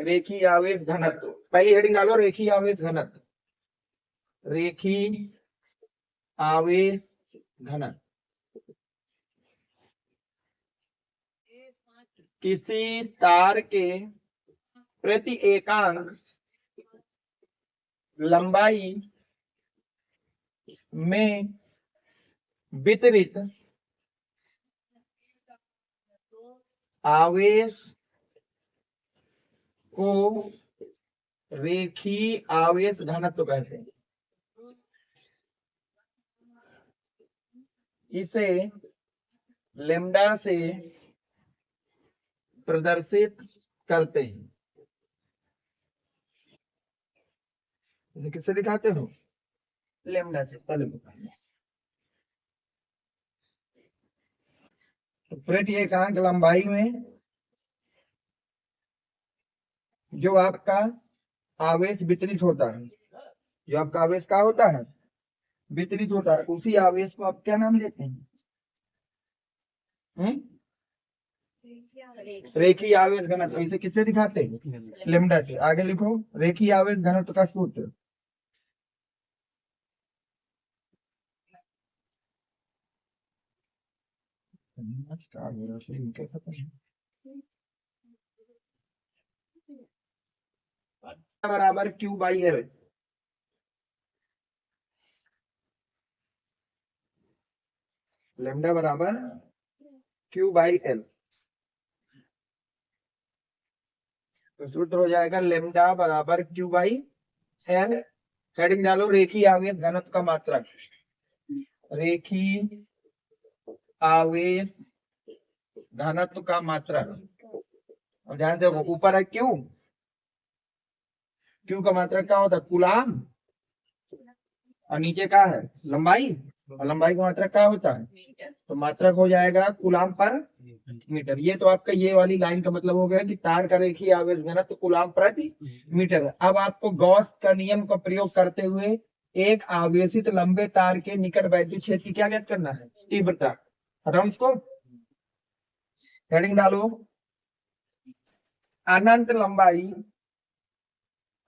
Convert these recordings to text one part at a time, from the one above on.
रेखीय आवेश घनत्व, पहली हेडिंग डालो रेखीय आवेश घनत्व, रेखीय आवेश घनत्व। किसी तार के प्रति एकांक लंबाई में वितरित आवेश को रेखीय आवेश घनत्व कहते हैं। इसे लैम्डा से प्रदर्शित करते हैं। इसे किससे दिखाते हो? लैम्डा से। प्रति एकांक लंबाई में जो आपका आवेश वितरित होता है, जो आपका आवेश का होता है वितरित होता है, उसी आवेश को आप क्या नाम लेते हैं? रेखीय आवेश घनत्व। इसे किससे दिखाते हैं? लैम्डा से। आगे लिखो रेखीय आवेश घनत्व का सूत्र। बराबर क्यू बाई एल। लैम्डा बराबर क्यू बाई एल। तो सूत्र हो जाएगा लैम्डा बराबर क्यू बाई एल। हेडिंग डालो रेखीय आवेश घनत्व का मात्रक, रेखीय आवेश घनत्व का मात्रक। और ध्यान से ऊपर है क्यू, क्यू का मात्रक क्या होता है? कूलाम। और नीचे क्या है? लंबाई। और लंबाई का मात्रक क्या होता है? तो मात्रक हो जाएगा कूलाम पर मीटर। ये तो आपका ये वाली लाइन का मतलब हो गया कि तार का रेखीय आवेश घनत्व कूलाम प्रति मीटर। अब आपको गॉस का नियम का प्रयोग करते हुए एक आवेशित लंबे तार के निकट वैद्युत क्षेत्र की क्या ज्ञात करना है? तीव्रता। हटाओ इसको, हेडिंग डालो अनंत लंबाई,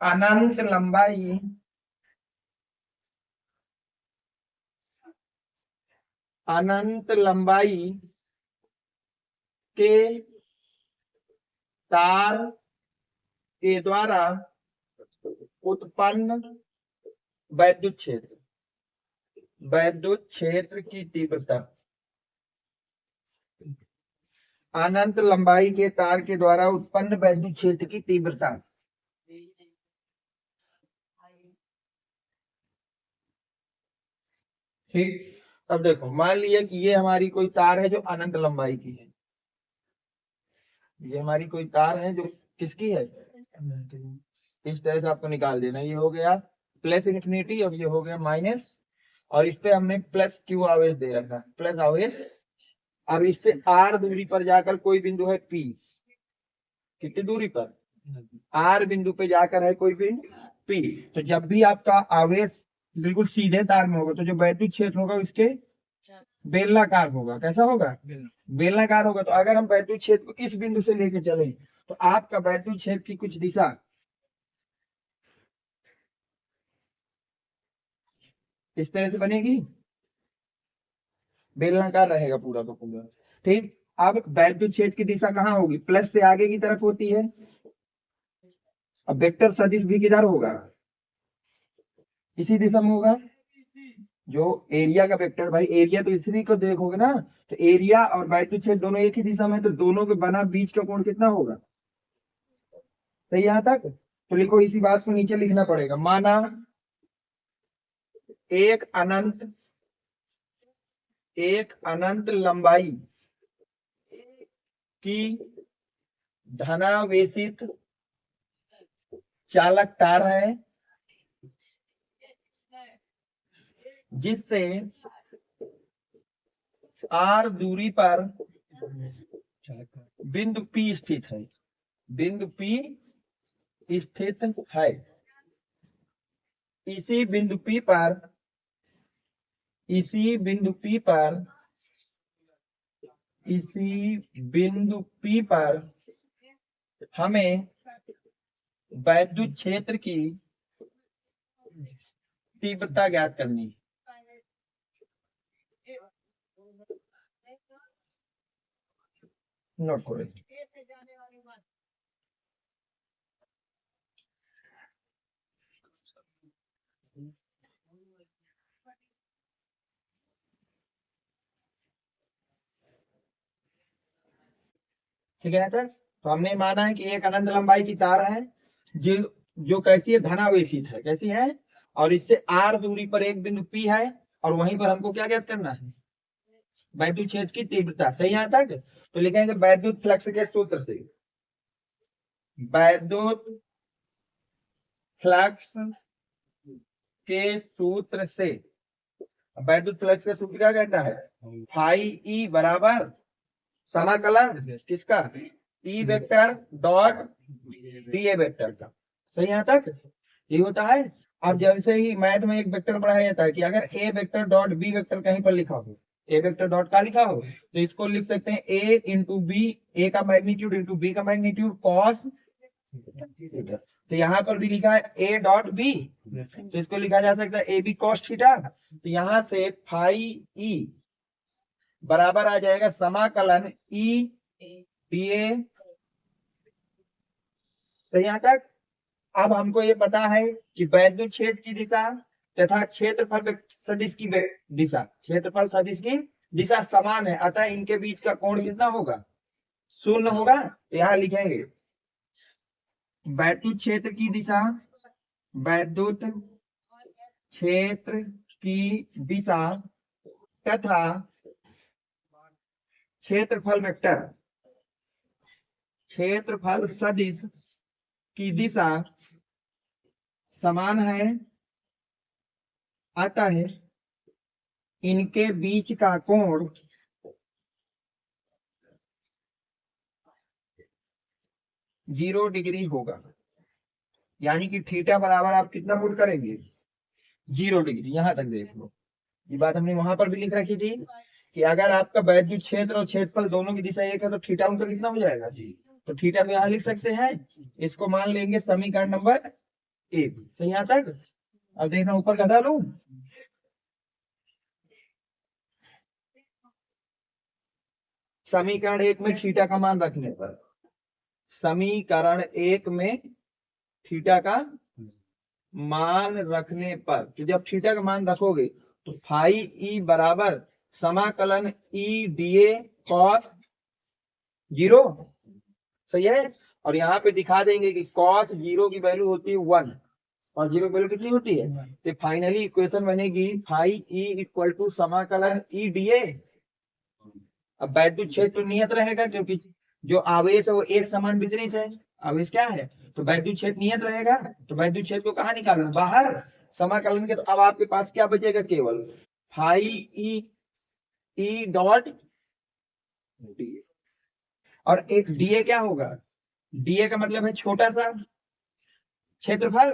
अनंत लंबाई अनंत लंबाई के तार के द्वारा उत्पन्न वैद्युत क्षेत्र, वैद्युत क्षेत्र की तीव्रता। अनंत लंबाई के तार के द्वारा उत्पन्न वैद्युत क्षेत्र की तीव्रता। ठीक। अब देखो मान लिया कि ये हमारी कोई तार है जो अनंत लंबाई की है, ये हमारी कोई तार है जो किसकी है? इस तरह से आपको निकाल देना। ये हो गया प्लस इन्फिनिटी, अब ये हो गया माइनस, और इस पे हमने प्लस क्यू आवेश दे रखा है, प्लस आवेश। अब इससे आर दूरी पर जाकर कोई बिंदु है पी, कितनी दूरी पर? आर बिंदु पे जाकर है कोई बिंदु पी। तो जब भी आपका आवेश बिल्कुल सीधे तार में होगा तो जो वैद्युत क्षेत्र होगा उसके बेलनाकार होगा। कैसा होगा? बेलनाकार होगा। तो अगर हम वैद्युत क्षेत्र को इस बिंदु से लेके चले तो आपका वैद्युत क्षेत्र की कुछ दिशा इस तरह से बनेगी, बेलनाकार रहेगा पूरा का पूरा। ठीक। अब वैद्युत क्षेत्र की दिशा कहाँ होगी? प्लस से आगे की तरफ होती है। अब वेक्टर सदिश भी किधर होगा? इसी दिशा में होगा। जो एरिया का वेक्टर, भाई एरिया तो इसी को देखोगे ना, तो एरिया और वैद्युत क्षेत्र दोनों एक ही दिशा में, तो दोनों के बना बीच का कोण कितना होगा? सही यहां तक? तो लिखो इसी बात को नीचे लिखना पड़ेगा। माना एक अनंत लंबाई की धनावेशित चालक तार है जिससे आर दूरी पर बिंदु P स्थित है, बिंदु P स्थित है। इसी बिंदु P पर, इसी बिंदु P पर, इसी बिंदु P पर हमें वैद्युत क्षेत्र की तीव्रता ज्ञात करनी है। नोट करो। ठीक है सर, तो हमने माना है कि एक अनंत लंबाई की तार है जो जो कैसी है, धनावेशित है, कैसी है, और इससे आर दूरी पर एक बिंदु पी है, और वहीं पर हमको क्या ज्ञात करना है, वैद्युत क्षेत्र की तीव्रता। सही यहाँ तक? तो लिखेंगे वैद्युत फ्लक्स के सूत्र से, वैद्युत फ्लक्स के सूत्र से, वैद्युत फ्लक्स का सूत्र क्या कहता है, फाई ई बराबर समाकलन किसका, E vector dot D vector का। तो यहाँ तक ये होता है। अब जैसे ही मैथ में एक वेक्टर पढ़ाया जाता है कि अगर ए वेक्टर डॉट बी वेक्टर कहीं पर लिखा हो, ए वेक्टर डॉट का लिखा हो, तो इसको लिख सकते हैं ए इंटू बी, ए का मैग्नीट्यूड इंटू बी का मैग्नीट्यूड कॉस। तो यहाँ पर भी लिखा है ए डॉट बी, तो इसको लिखा जा सकता है ए बी कॉस थीटा। तो यहाँ से फाई ई बराबर आ जाएगा समाकलन ई डी ए। तो यहाँ तक अब हमको ये पता है कि वैद्युत क्षेत्र की दिशा तथा क्षेत्रफल सदिश की दिशा, क्षेत्रफल सदिश की दिशा समान है, अतः इनके बीच का कोण कितना होगा, शून्य होगा। तो यहाँ लिखेंगे वैद्युत क्षेत्र की दिशा, वैद्युत क्षेत्र की दिशा तथा क्षेत्रफल वेक्टर, क्षेत्रफल सदिश की दिशा समान है, अतः इनके बीच का कोण 0 डिग्री होगा। यानी कि थीटा बराबर आप कितना पुट करेंगे, 0 डिग्री। यहां तक देख लो, ये बात हमने वहां पर भी लिख रखी थी कि अगर आपका वैद्युत क्षेत्र और क्षेत्रफल दोनों की दिशा एक है तो थीटा उनका कितना हो जाएगा, तो थीटा को यहाँ लिख सकते हैं। इसको मान लेंगे समीकरण नंबर 1। सही यहाँ तक? अब देखना ऊपर घटा लू, समीकरण 1 में थीटा का मान रखने पर, समीकरण 1 में थीटा का मान रखने पर, तो जब थीटा का मान रखोगे तो फाई ई बराबर समाकलन ई डीए कॉस 0। सही है? और यहाँ पे दिखा देंगे कि कॉस 0 की वैल्यू होती है 1 और 0 की वैल्यू कितनी होती है। तो फाइनली इक्वेशन बनेगी फाई ई इक्वल टू समाकलन ई डीए। अब वैद्युत क्षेत्र नियत रहेगा क्योंकि जो आवेश है वो एक समान वितरित है, आवेश क्या है, तो वैद्युत क्षेत्र नियत रहेगा। तो वैद्युत क्षेत्र को कहाँ निकालना, बाहर समाकलन के। तो अब आपके पास क्या बचेगा, केवल फाई ई डॉट डी, और एक डीए क्या होगा, डीए का मतलब है छोटा सा क्षेत्रफल,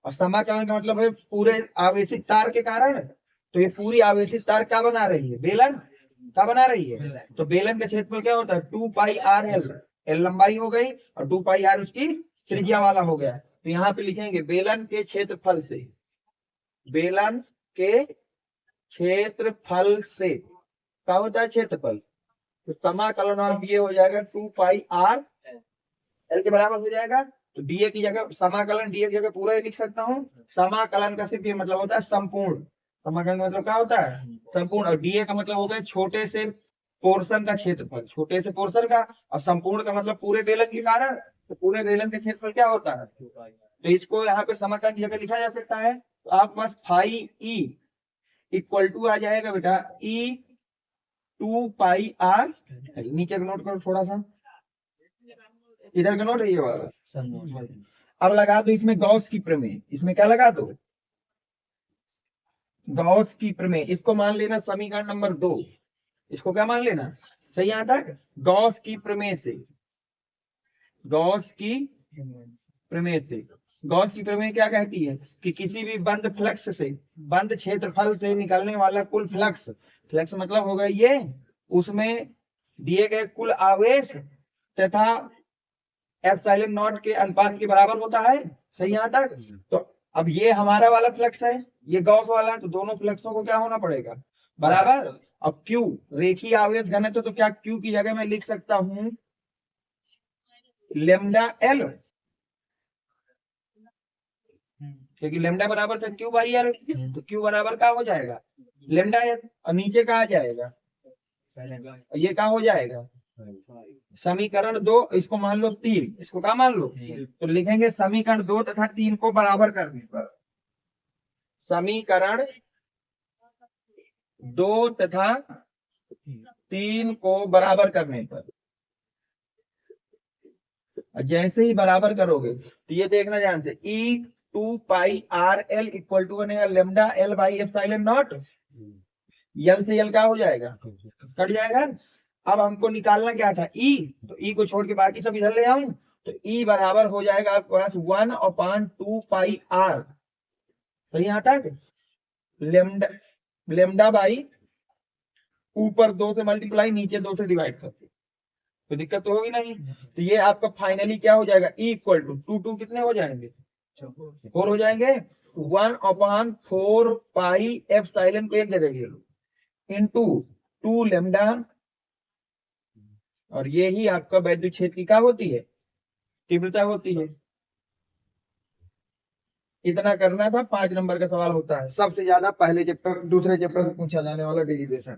और समाकलन का मतलब है पूरे आवेशित तार के कारण। तो ये पूरी आवेशित तार क्या बना रही है, बेलन क्या बना रही है। तो बेलन का क्षेत्रफल क्या होता है, 2 पाई आर एल, एल लंबाई हो गई और 2 पाई आर उसकी त्रिज्या वाला हो गया। तो यहाँ पे लिखेंगे बेलन के क्षेत्रफल से, बेलन के क्षेत्रफल से क्या होता है, क्षेत्रफल। तो समाकलन और ये हो जाएगा 2 पाई आर एल के बराबर हो जाएगा। तो डीए की जगह समाकलन, डीए की जगह पूरा ही लिख सकता हूँ। समाकलन का सिर्फ ये मतलब होता है संपूर्ण, समाकलन का मतलब क्या होता है, संपूर्ण। और डीए का मतलब हो गया छोटे से पोर्शन का क्षेत्रफल, छोटे से पोर्शन का, और संपूर्ण का मतलब पूरे बेलन के कारण। तो पूरे बेलन का क्षेत्रफल क्या होता है, तो इसको यहाँ पे समाकलन की जगह लिखा जा सकता है। तो आप पास फाई ई इक्वल टू आ जाएगा बेटा ई 2 पाई आर, नीचे नोट करो थोड़ा सा, इधर का नोट है ये वाला। अब लगा दो इसमें गॉस की प्रमेय, इसमें क्या लगा दो, गॉस की प्रमेय। इसको मान लेना समीकरण नंबर 2, इसको क्या मान लेना, सही यहाँ तक। गॉस की प्रमेय से, गॉस की प्रमेय से, गॉस की प्रमेय क्या कहती है कि किसी भी बंद फ्लक्स से, बंद क्षेत्रफल से निकलने वाला कुल फ्लक्स, फ्लक्स मतलब होगा ये, उसमें दिए गए कुल आवेश तथा एप्सिलॉन नॉट के अनुपात के बराबर होता है। सही यहाँ तक। तो अब ये हमारा वाला फ्लक्स है, ये गॉस वाला, तो दोनों फ्लक्सों को क्या होना पड़ेगा, बराबर। अब क्यू रेखीय आवेश घनत्व, तो क्या क्यू की जगह मैं लिख सकता हूं लेमडा एल, क्योंकि लेमडा बराबर था क्यू बाई एल, तो क्यू बराबर क्या हो जाएगा, लेमडा एल। और नीचे कहा जाएगा, ये क्या हो जाएगा, समीकरण 2, इसको मान लो 3, इसको क्या मान लो, तो लिखेंगे समीकरण 2 तथा 3 को बराबर करने पर, समीकरण 2 तथा 3 को बराबर करने पर, जैसे ही बराबर करोगे तो ये देखना ध्यान से, E 2 pi R L equal to बनेगा lambda L by epsilon nought, L से यल क्या हो जाएगा, कट जाएगा। अब हमको निकालना क्या था, ई, तो ई को छोड़ के बाकी सब इधर ले आऊं, तो ई बराबर हो जाएगा आपके पास 1/2 पाई आर। सही यहाँ तक, लेमडा लेमडा बाई ऊपर 2 से मल्टीप्लाई, नीचे 2 से डिवाइड करके, तो दिक्कत तो होगी नहीं। तो ये आपका फाइनली क्या हो जाएगा, ई इक्वल टू 2 कितने हो जाएंगे, 4 हो जाएंगे। 1/4 पाई एप्सिलॉन को एक जगह ले लो, इंटू 2 लेमडा, और ये ही आपका वैद्युत क्षेत्र की क्या होती है, तीव्रता होती है। इतना करना था, 5 नंबर का सवाल होता है सबसे ज्यादा पहले चैप्टर, दूसरे चैप्टर से पूछा जाने वाला डेरिवेशन।